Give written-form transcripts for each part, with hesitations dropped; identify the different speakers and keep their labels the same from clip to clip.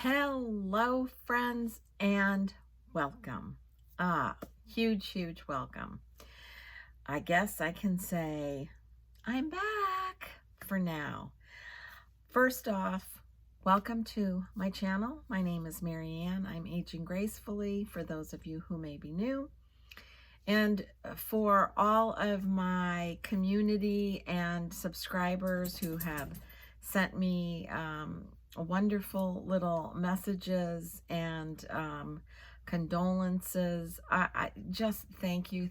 Speaker 1: Hello, friends, and welcome. Huge welcome. I guess I can say I'm back for now. First off, welcome to my channel. My name is Marianne. I'm aging gracefully for those of you who may be new. And for all of my community and subscribers who have sent me wonderful little messages and condolences, I just thank you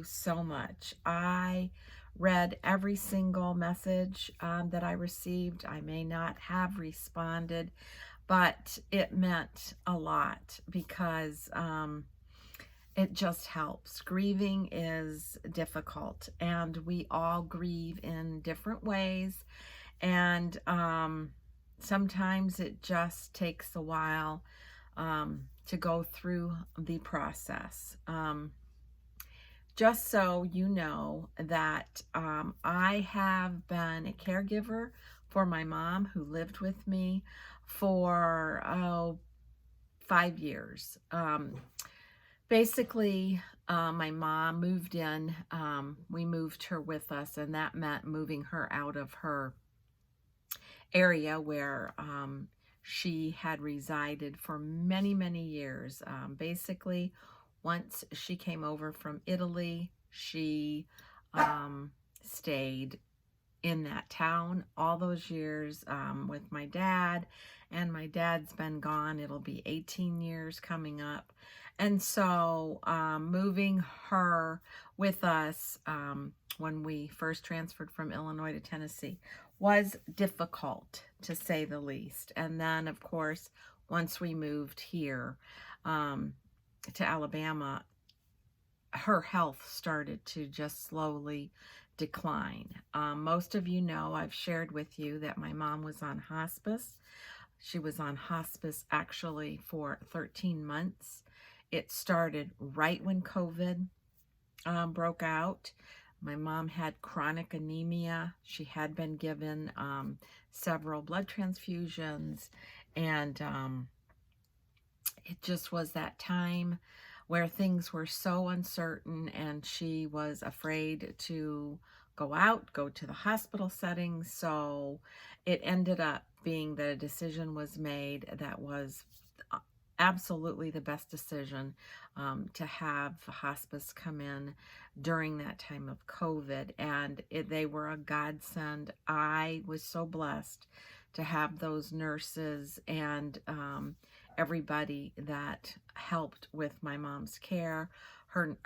Speaker 1: so much. I read every single message that I received. I may not have responded, but it meant a lot because it just helps. Grieving is difficult, and we all grieve in different ways, and sometimes it just takes a while to go through the process. Just so you know that I have been a caregiver for my mom, who lived with me for 5 years. Basically, my mom moved in. We moved her with us, and that meant moving her out of her area where she had resided for many years. Basically, once she came over from Italy, she stayed in that town all those years with my dad, and my dad's been gone. It'll be 18 years coming up. And so moving her with us when we first transferred from Illinois to Tennessee was difficult, to say the least. And then, of course, once we moved here to Alabama, her health started to just slowly decline. Most of you know, I've shared with you that my mom was on hospice. She was on hospice actually for 13 months. It started right when COVID broke out. My mom had chronic anemia. She had been given several blood transfusions, and it just was that time where things were so uncertain, and she was afraid to go out, go to the hospital setting. So it ended up being that a decision was made that was absolutely the best decision, to have hospice come in during that time of COVID, and they were a godsend. I was so blessed to have those nurses and everybody that helped with my mom's care. Her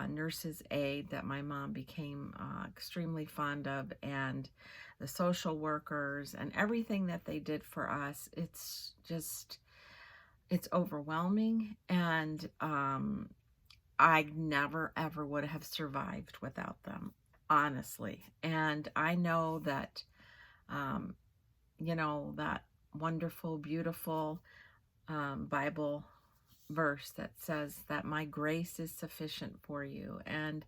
Speaker 1: nurse's aide that my mom became extremely fond of, and the social workers and everything that they did for us. It's overwhelming, and I never ever would have survived without them, honestly. And I know that that wonderful, beautiful Bible verse that says that my grace is sufficient for you, and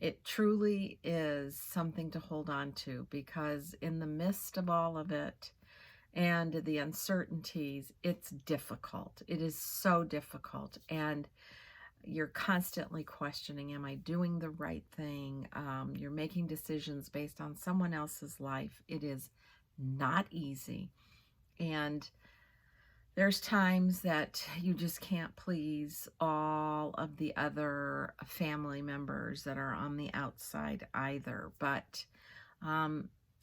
Speaker 1: it truly is something to hold on to, because in the midst of all of it and the uncertainties, it's difficult. It is so difficult, and you're constantly questioning, am I doing the right thing? You're making decisions based on someone else's life. It is not easy, and there's times that you just can't please all of the other family members that are on the outside either. But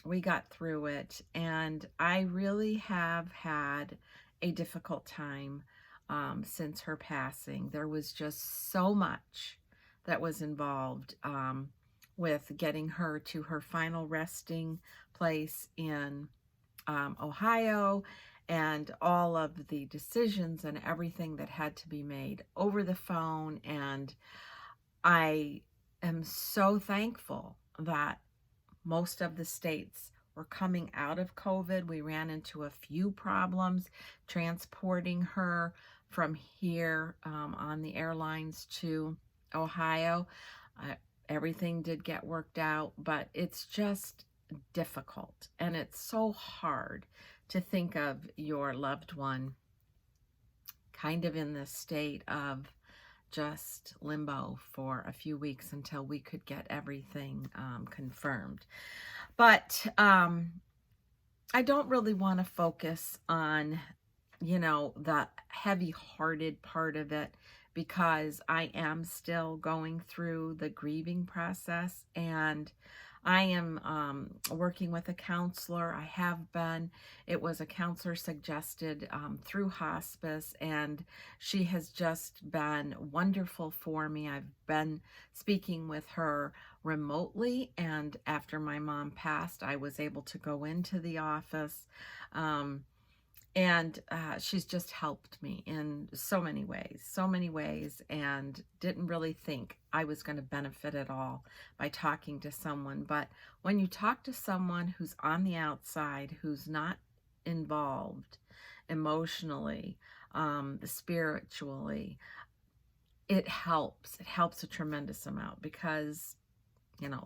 Speaker 1: we got through it, and I really have had a difficult time since her passing. There was just so much that was involved with getting her to her final resting place in Ohio, and all of the decisions and everything that had to be made over the phone. And I am so thankful that most of the states were coming out of COVID. We ran into a few problems transporting her from here on the airlines to Ohio. Everything did get worked out, but it's just difficult, and it's so hard to think of your loved one kind of in this state of just limbo for a few weeks until we could get everything confirmed. But I don't really want to focus on, the heavy-hearted part of it, because I am still going through the grieving process, and I am working with a counselor. I have been. It was a counselor suggested through Hospice, and she has just been wonderful for me. I've been speaking with her remotely, and after my mom passed, I was able to go into the office. And she's just helped me in so many ways, and didn't really think I was going to benefit at all by talking to someone. But when you talk to someone who's on the outside, who's not involved emotionally, spiritually, it helps. It helps a tremendous amount, because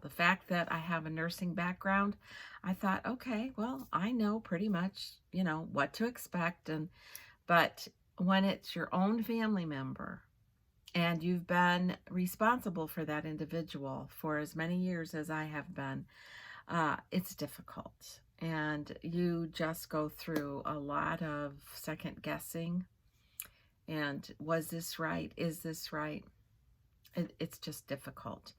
Speaker 1: the fact that I have a nursing background, I thought, okay, well, I know pretty much, what to expect. But when it's your own family member and you've been responsible for that individual for as many years as I have been, it's difficult. And you just go through a lot of second guessing. And was this right? Is this right? It's just difficult.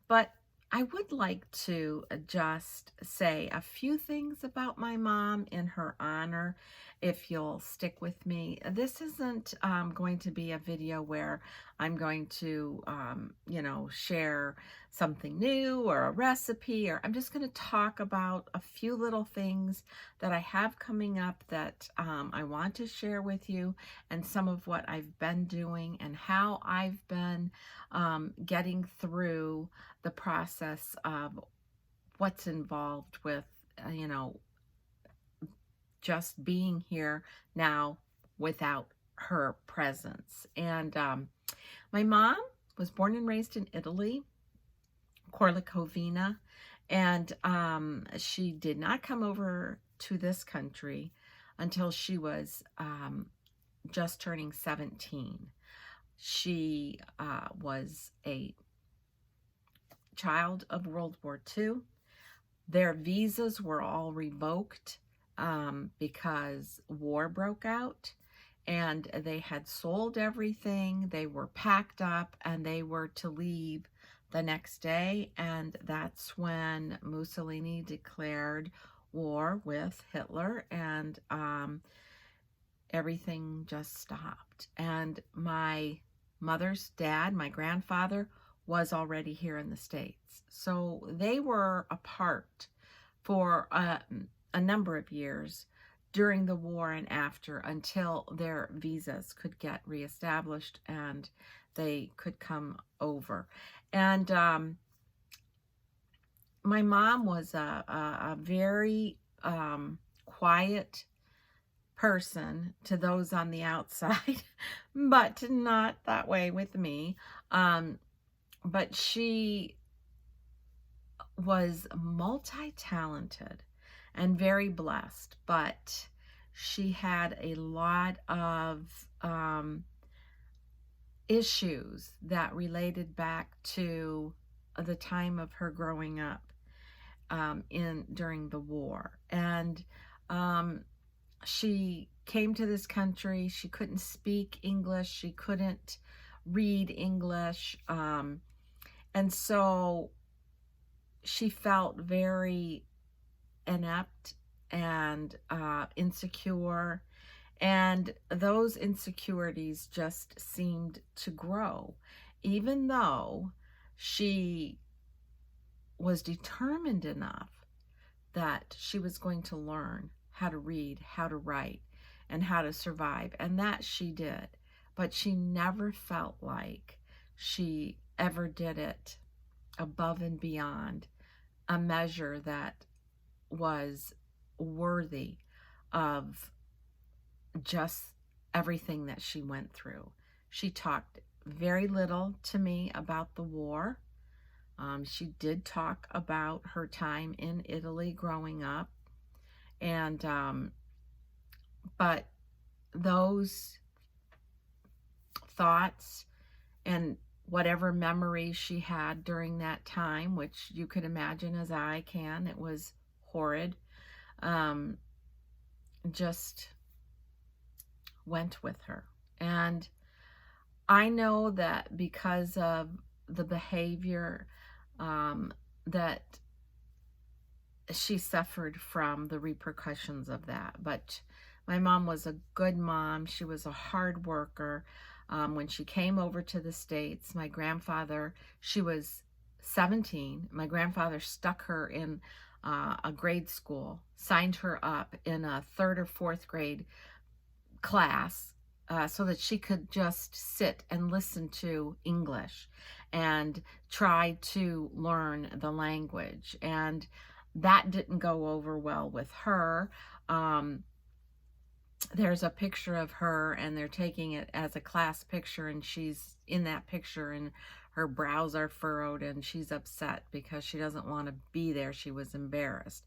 Speaker 1: But I would like to just say a few things about my mom in her honor, if you'll stick with me. This isn't going to be a video where I'm going to, share something new or a recipe, or I'm just going to talk about a few little things that I have coming up that I want to share with you, and some of what I've been doing and how I've been getting through the process of what's involved with, just being here now without her presence. And my mom was born and raised in Italy, Corlicovina, and she did not come over to this country until she was just turning 17. She was a child of World War II. Their visas were all revoked because war broke out, and they had sold everything. They were packed up and they were to leave the next day, and that's when Mussolini declared war with Hitler, and everything just stopped. And my mother's dad, my grandfather, was already here in the States. So they were apart for a number of years during the war and after, until their visas could get reestablished and they could come over. And my mom was a very quiet person to those on the outside, but not that way with me. But she was multi-talented and very blessed, but she had a lot of issues that related back to the time of her growing up during the war. And she came to this country. She couldn't speak English. She couldn't read English. And so she felt very inept and insecure. And those insecurities just seemed to grow, even though she was determined enough that she was going to learn how to read, how to write, and how to survive. And that she did. But she never felt like she ever did it above and beyond a measure that was worthy of just everything that she went through. She talked very little to me about the war. She did talk about her time in Italy growing up. And, but those thoughts and whatever memories she had during that time, which you could imagine as I can. It was horrid. Um, just went with her. And I know that because of the behavior um, that she suffered from the repercussions of that. But my mom was a good mom. She was a hard worker. When she came over to the States, my grandfather, she was 17. My grandfather stuck her in a grade school, signed her up in a third or fourth grade class so that she could just sit and listen to English and try to learn the language. And that didn't go over well with her. There's a picture of her and they're taking it as a class picture, and she's in that picture and her brows are furrowed and she's upset because she doesn't want to be there. She was embarrassed.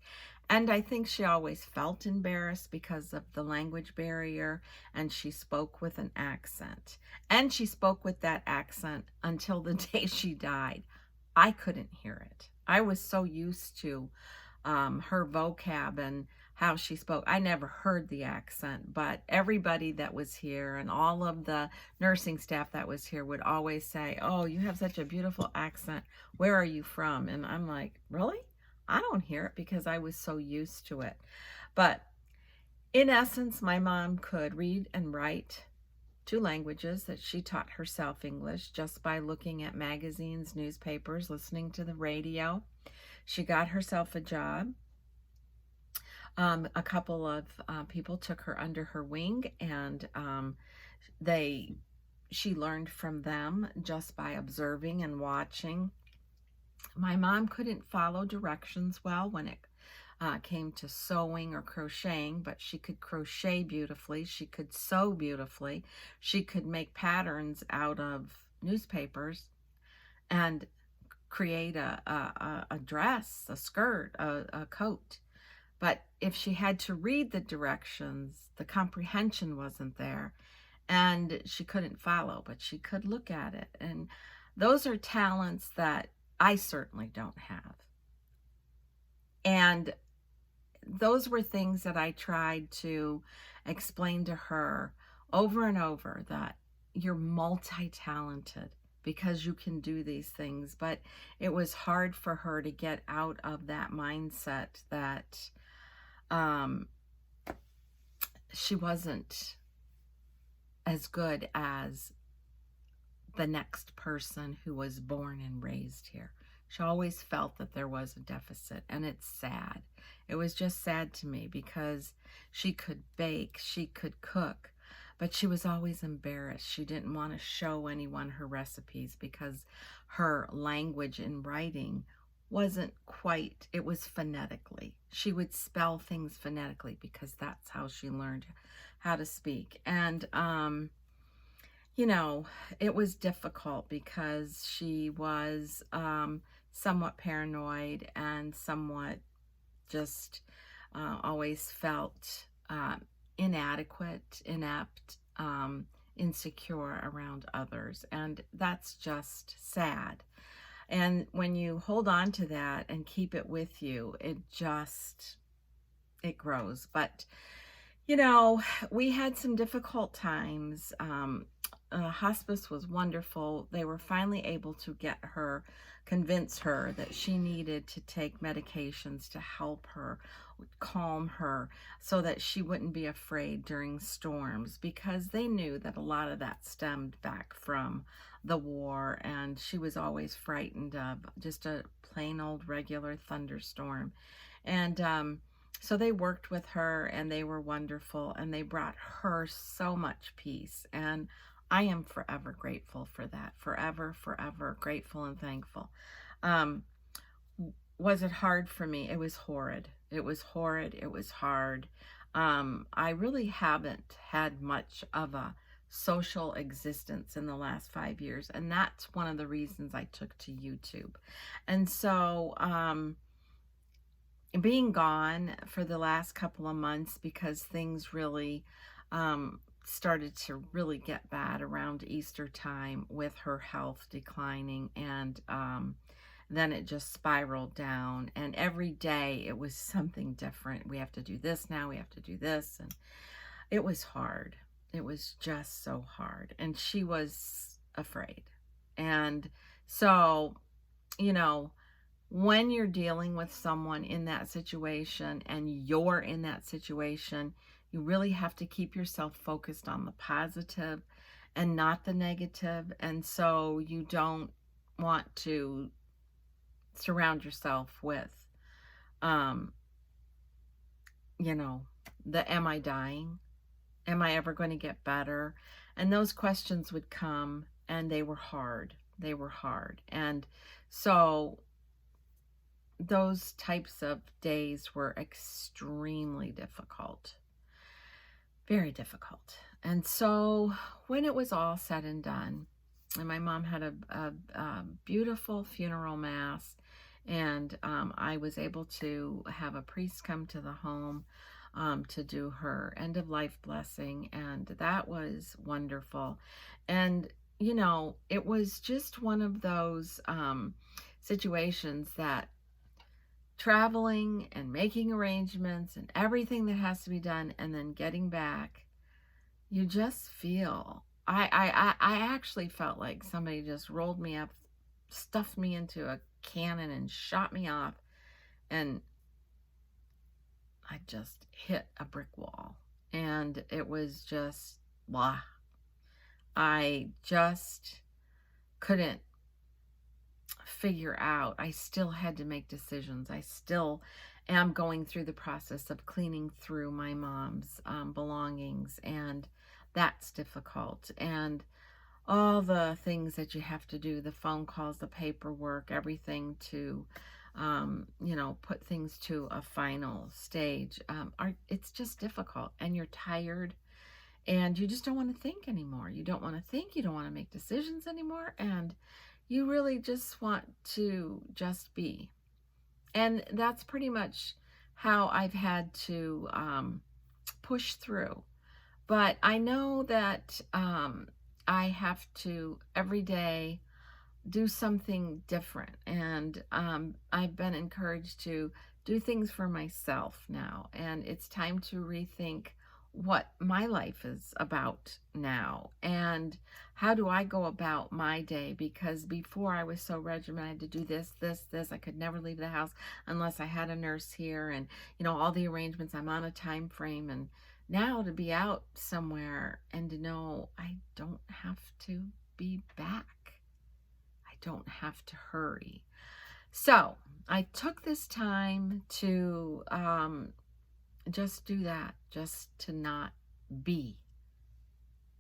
Speaker 1: And I think she always felt embarrassed because of the language barrier, and she spoke with an accent. And she spoke with that accent until the day she died. I couldn't hear it. I was so used to her vocab and how she spoke. I never heard the accent, but everybody that was here and all of the nursing staff that was here would always say, "Oh, you have such a beautiful accent. Where are you from?" And I'm like, really? I don't hear it because I was so used to it. But in essence, my mom could read and write 2 languages that she taught herself English just by looking at magazines, newspapers, listening to the radio. She got herself a job. A couple of people took her under her wing, and she learned from them just by observing and watching. My mom couldn't follow directions well when it came to sewing or crocheting, but she could crochet beautifully. She could sew beautifully. She could make patterns out of newspapers and create a dress, a skirt, a coat. But if she had to read the directions, the comprehension wasn't there and she couldn't follow, but she could look at it. And those are talents that I certainly don't have. And those were things that I tried to explain to her over and over, that you're multi-talented because you can do these things. But it was hard for her to get out of that mindset that she wasn't as good as the next person who was born and raised here. She always felt that there was a deficit, and it's sad. It was just sad to me because she could bake, she could cook, but she was always embarrassed. She didn't want to show anyone her recipes because her language in writing wasn't quite, it was phonetically. She would spell things phonetically because that's how she learned how to speak. And, you know, it was difficult because she was somewhat paranoid and somewhat just always felt inadequate, inept, insecure around others. And that's just sad. And when you hold on to that and keep it with you, it grows. But, you know, we had some difficult times. Hospice was wonderful. They were finally able to convince her that she needed to take medications to help her, calm her, so that she wouldn't be afraid during storms, because they knew that a lot of that stemmed back from the war, and she was always frightened of just a plain old regular thunderstorm. And so they worked with her, and they were wonderful, and they brought her so much peace. And I am forever grateful for that. Forever, forever grateful and thankful. Was it hard for me? It was horrid. It was horrid. It was hard. I really haven't had much of a social existence in the last 5 years, and that's one of the reasons I took to YouTube. And so being gone for the last couple of months because things really started to really get bad around Easter time with her health declining, and then it just spiraled down, and every day it was something different. We have to do this now, we have to do this, and it was hard. It was just so hard, and she was afraid. And so, you know, when you're dealing with someone in that situation and you're in that situation, you really have to keep yourself focused on the positive and not the negative. And so you don't want to surround yourself with, um, you know, the am I dying? Am I ever going to get better? And those questions would come, and they were hard. They were hard. And so those types of days were extremely difficult, very difficult. And so when it was all said and done, and my mom had a beautiful funeral mass, and I was able to have a priest come to the home to do her end of life blessing, and that was wonderful. And you know, it was just one of those situations that traveling and making arrangements and everything that has to be done, and then getting back, you just feel, I actually felt like somebody just rolled me up, stuffed me into a cannon and shot me off, and I just hit a brick wall. And it was just blah. I just couldn't figure out. I still had to make decisions. I still am going through the process of cleaning through my mom's belongings, and that's difficult. And all the things that you have to do, the phone calls, the paperwork, everything to you know, put things to a final stage, it's just difficult, and you're tired, and you just don't want to think anymore. You don't want to think, you don't want to make decisions anymore, and you really just want to just be. And that's pretty much how I've had to push through. But I know that I have to every day do something different. And I've been encouraged to do things for myself now. And it's time to rethink what my life is about now, and how do I go about my day, because before I was so regimented to do this. I could never leave the house unless I had a nurse here, and you know, all the arrangements, I'm on a time frame. And now to be out somewhere and to know I don't have to be back, I don't have to hurry. So I took this time to just do that, just to not be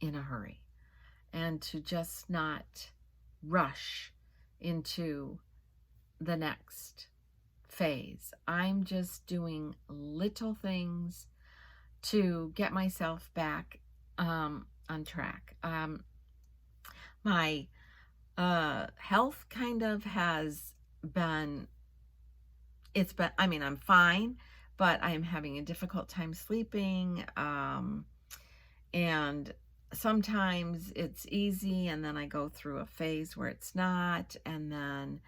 Speaker 1: in a hurry, and to just not rush into the next phase. I'm just doing little things to get myself back on track. My health kind of has been, I mean, I'm fine, but I'm having a difficult time sleeping, and sometimes it's easy, and then I go through a phase where it's not, and then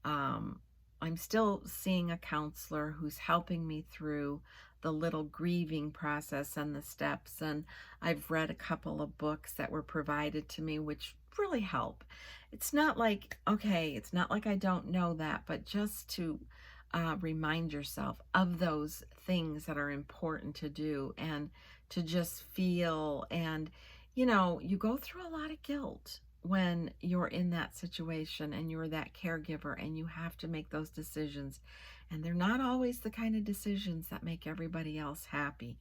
Speaker 1: I'm still seeing a counselor who's helping me through the little grieving process and the steps, and I've read a couple of books that were provided to me which really help. It's not like, okay, it's not like I don't know that, but just to remind yourself of those things that are important to do, and to just feel. And you know, you go through a lot of guilt when you're in that situation and you're that caregiver, and you have to make those decisions, and they're not always the kind of decisions that make everybody else happy.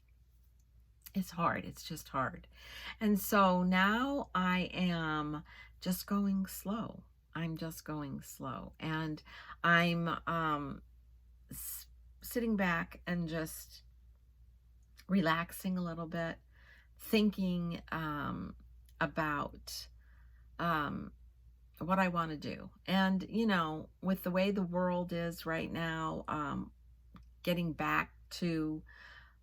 Speaker 1: It's hard. It's just hard. And so now I am just going slow. I'm just going slow, and I'm sitting back and just relaxing a little bit, thinking about what I want to do. And you know, with the way the world is right now, getting back to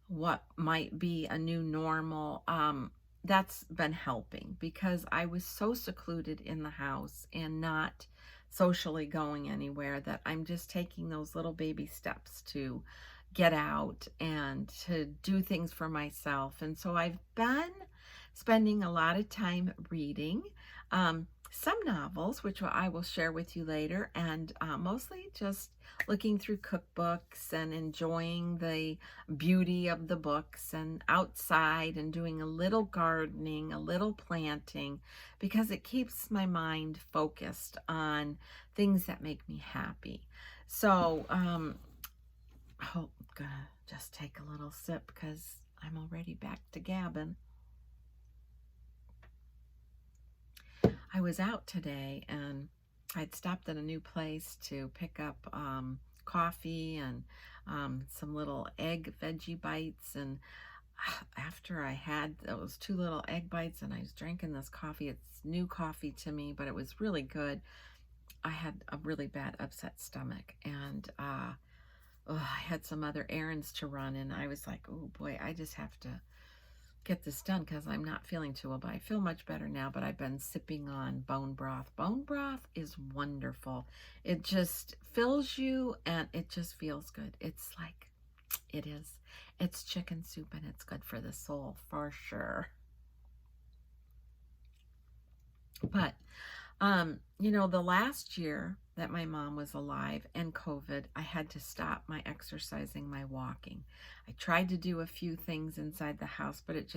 Speaker 1: what might be a new normal, that's been helping because I was so secluded in the house and not socially going anywhere that I'm just taking those little baby steps to get out and to do things for myself. And so I've been spending a lot of time reading some novels, which I will share with you later, and mostly just looking through cookbooks and enjoying the beauty of the books and outside and doing a little gardening, a little planting, because it keeps my mind focused on things that make me happy. So, I'm gonna just take a little sip because I'm already back to gabbing. I was out today and I'd stopped at a new place to pick up coffee and some little egg veggie bites. And after I had those 2 little egg bites and I was drinking this coffee, it's new coffee to me, but it was really good. I had a really bad upset stomach, and I had some other errands to run, and I was like, oh boy, I just have to get this done because I'm not feeling too well, but I feel much better now. But I've been sipping on bone broth. Bone broth is wonderful. It just fills you and it just feels good. It's like, it is. It's chicken soup and it's good for the soul for sure. But, the last year that my mom was alive and COVID, I had to stop my exercising, my walking. I tried to do a few things inside the house, but it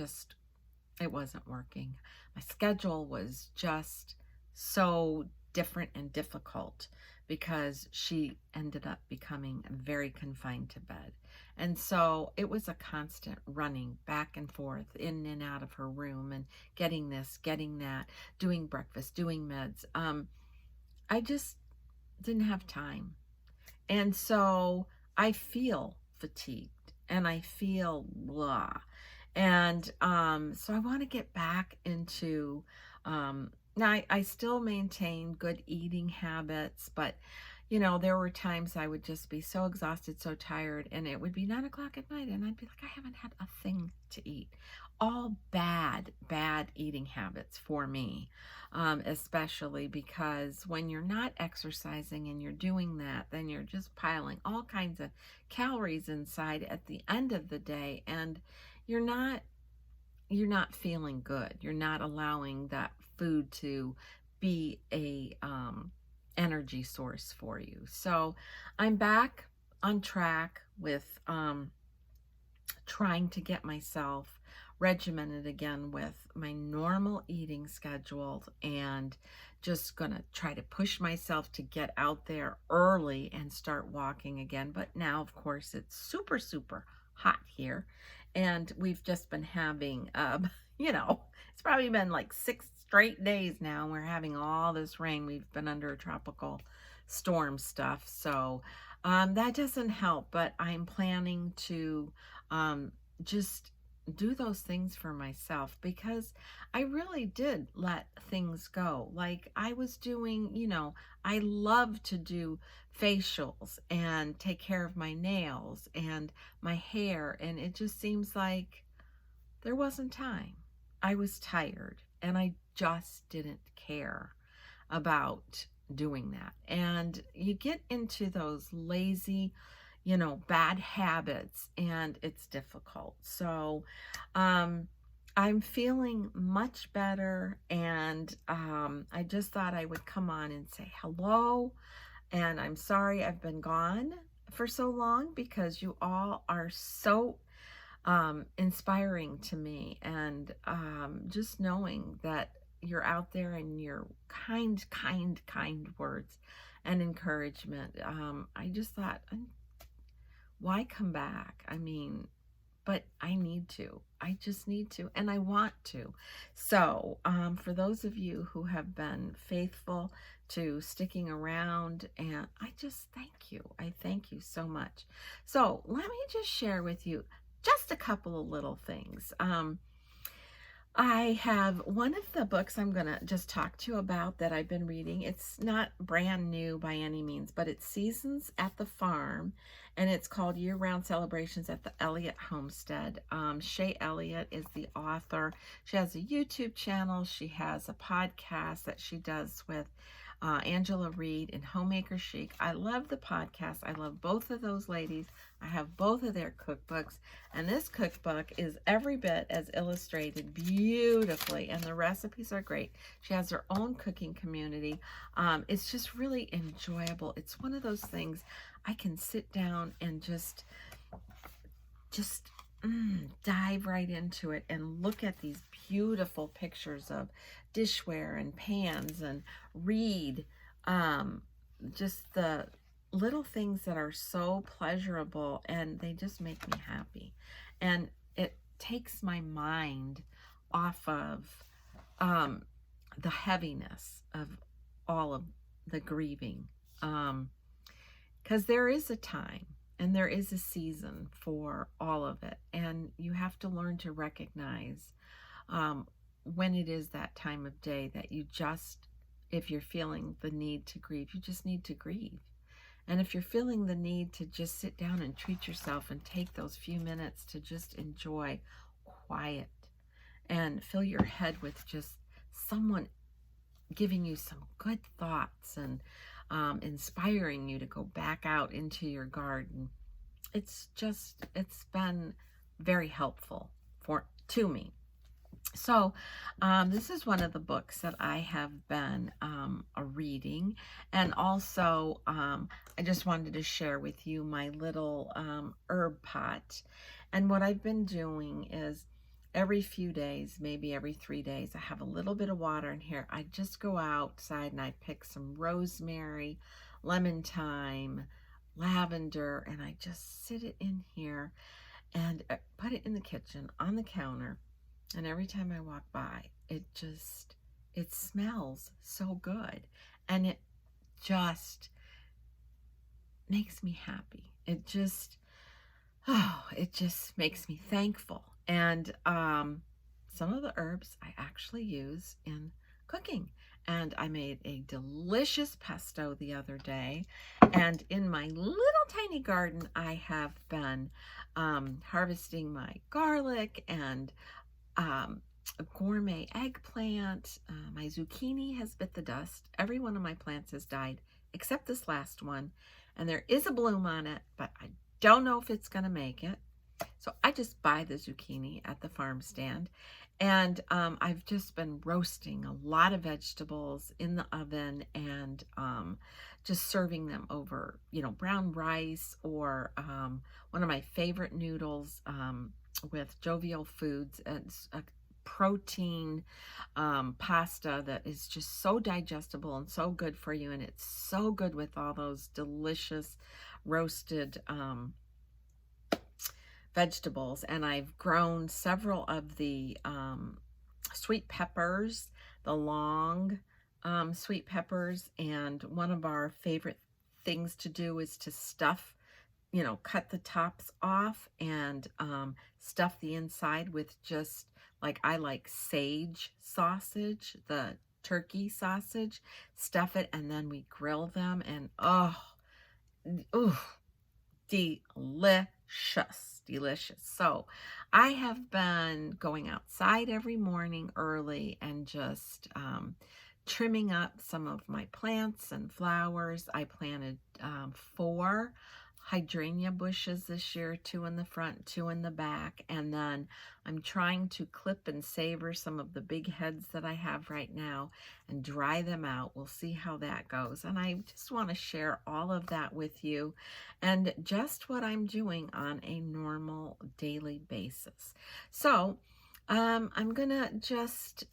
Speaker 1: wasn't working. My schedule was just so different and difficult because she ended up becoming very confined to bed. And so it was a constant running back and forth in and out of her room and getting this, getting that, doing breakfast, doing meds. I just didn't have time. And so I feel fatigued and I feel blah. And so I want to get back into, now I still maintain good eating habits, but there were times I would just be so exhausted, so tired, and it would be 9 o'clock at night, and I'd be like, I haven't had a thing to eat. All bad eating habits for me, especially because when you're not exercising and you're doing that, then you're just piling all kinds of calories inside at the end of the day, and you're not feeling good. You're not allowing that food to be a energy source for you. So I'm back on track with trying to get myself regimented again with my normal eating schedule, and just gonna try to push myself to get out there early and start walking again. But now, of course, it's super hot here, and we've just been having it's probably been like 6 straight days now, and we're having all this rain. We've been under tropical storm stuff, so that doesn't help. But I'm planning to just do those things for myself, because I really did let things go. Like I was doing, I love to do facials and take care of my nails and my hair, and it just seems like there wasn't time. I was tired and I just didn't care about doing that. And you get into those lazy, bad habits, and it's difficult. So I'm feeling much better, and I just thought I would come on and say hello. And I'm sorry I've been gone for so long, because you all are so inspiring to me, and just knowing that you're out there and your kind words and encouragement. I just thought, why come back? I mean, but I need to. I just need to, and I want to. So for those of you who have been faithful to sticking around, and I just thank you. I thank you so much. So let me just share with you just a couple of little things. I have one of the books I'm going to just talk to you about that I've been reading. It's not brand new by any means, but it's Seasons at the Farm, and it's called Year-Round Celebrations at the Elliott Homestead. SHAYE Elliott is the author. She has a YouTube channel. She has a podcast that she does with Angela Reed and Homemaker Chic. I love the podcast. I love both of those ladies. I have both of their cookbooks, and this cookbook is every bit as illustrated beautifully, and the recipes are great. She has her own cooking community. It's just really enjoyable. It's one of those things I can sit down and just dive right into it and look at these beautiful pictures of dishware and pans and read just the little things that are so pleasurable, and they just make me happy, and it takes my mind off of the heaviness of all of the grieving, because there is a time and there is a season for all of it, and you have to learn to recognize when it is that time of day that you just, if you're feeling the need to grieve, you just need to grieve. And if you're feeling the need to just sit down and treat yourself and take those few minutes to just enjoy quiet and fill your head with just someone giving you some good thoughts and inspiring you to go back out into your garden, it's been very helpful to me. So this is one of the books that I have been reading, and also I just wanted to share with you my little herb pot. And what I've been doing is every few days, maybe every 3 days, I have a little bit of water in here. I just go outside and I pick some rosemary, lemon thyme, lavender, and I just sit it in here and put it in the kitchen on the counter. And every time I walk by, it smells so good, and it just makes me happy. It just makes me thankful. And some of the herbs I actually use in cooking. And I made a delicious pesto the other day. And in my little tiny garden, I have been harvesting my garlic and a gourmet eggplant. My zucchini has bit the dust. Every one of my plants has died except this last one. And there is a bloom on it, but I don't know if it's going to make it. So I just buy the zucchini at the farm stand. And I've just been roasting a lot of vegetables in the oven and just serving them over, brown rice or one of my favorite noodles with Jovial Foods. It's a protein pasta that is just so digestible and so good for you, and it's so good with all those delicious roasted vegetables. And I've grown several of the sweet peppers, the long sweet peppers, and one of our favorite things to do is to stuff, cut the tops off and stuff the inside with just, like, I like sage sausage, the turkey sausage, stuff it, and then we grill them, and delicious. So I have been going outside every morning early and just trimming up some of my plants and flowers. I planted 4 hydrangea bushes this year, 2 in the front, 2 in the back, and then I'm trying to clip and savor some of the big heads that I have right now and dry them out. We'll see how that goes, and I just want to share all of that with you and just what I'm doing on a normal daily basis. So I'm gonna just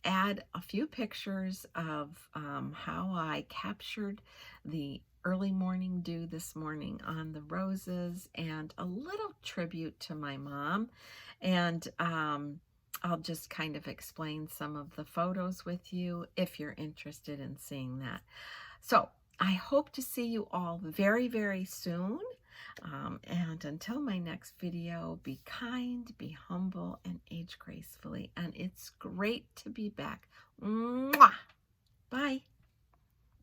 Speaker 1: add a few pictures of how I captured the early morning dew this morning on the roses, and a little tribute to my mom. And I'll just kind of explain some of the photos with you if you're interested in seeing that. So I hope to see you all very, very soon. And until my next video, be kind, be humble, and age gracefully. And it's great to be back. Mwah! Bye.